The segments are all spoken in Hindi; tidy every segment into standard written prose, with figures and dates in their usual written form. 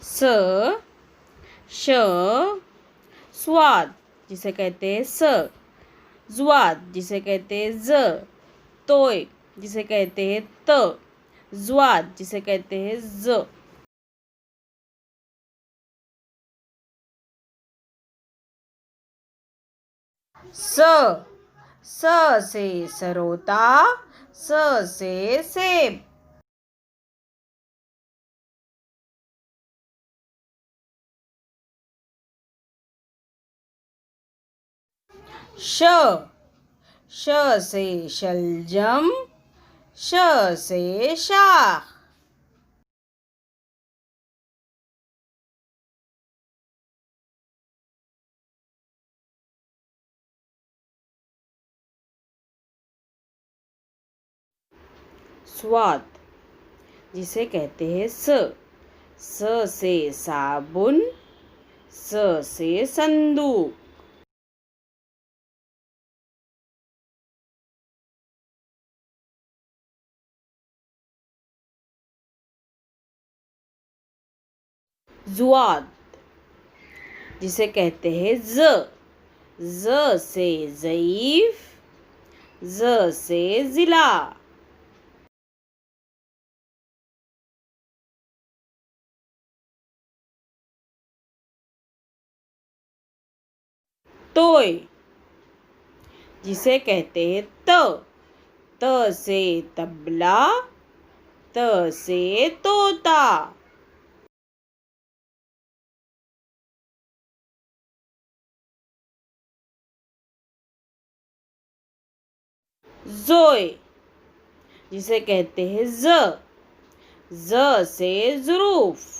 स श स्वाद जिसे कहते हैं स, ज्वाद जिसे कहते हैं ज, तोय जिसे कहते हैं त, ज्वाद जिसे कहते हैं ज। स से सरोता, स से सेब। श से शलजम, श से शाख। स्वाद जिसे कहते हैं स से साबुन, स से संदूक। जुआद जिसे कहते हैं ज से ज़ईफ, ज से ज़िला। तोय जिसे कहते हैं त से तबला, त से तोता। जोय जिसे कहते हैं ज से ज़ुरूफ।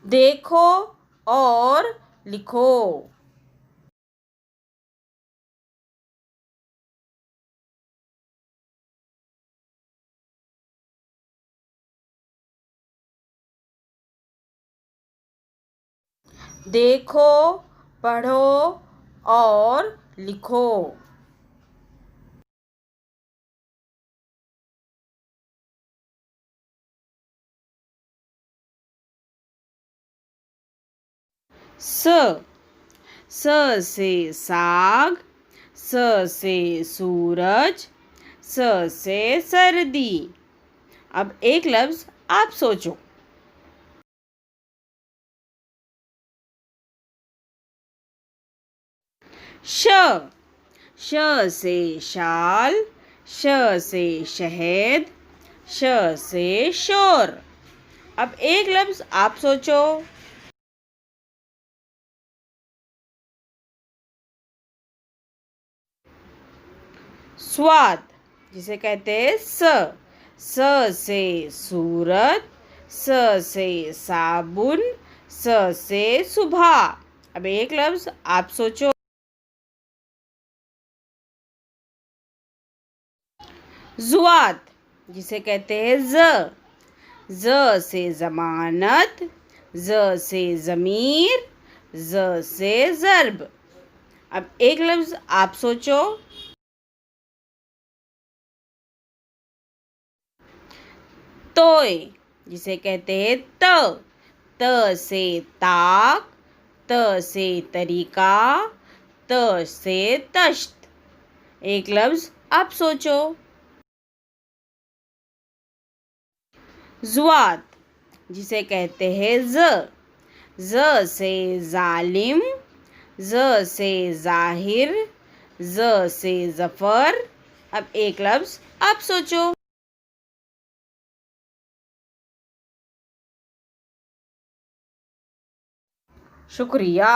देखो और लिखो। देखो, पढ़ो और लिखो। स से साग, स से सूरज, स से सर्दी। अब एक लफ्ज आप सोचो। श से शाल, श से शहद, श से शोर। अब एक लफ्ज आप सोचो। स्वाद जिसे कहते हैं स से सूरत, स से साबुन, स से सुबह। अब एक लफ्ज आप सोचो। जुआद जिसे कहते हैं ज से जमानत, ज से जमीर, ज से जर्ब। अब एक लफ्ज आप सोचो। तोय जिसे कहते हैं त से ताक, त से तरीका, त से तश्त। एक लफ्ज आप सोचो। जुआद जिसे कहते हैं ज से जालिम, ज से जाहिर, ज से जफर। अब एक लफ्ज आप सोचो। शुक्रिया।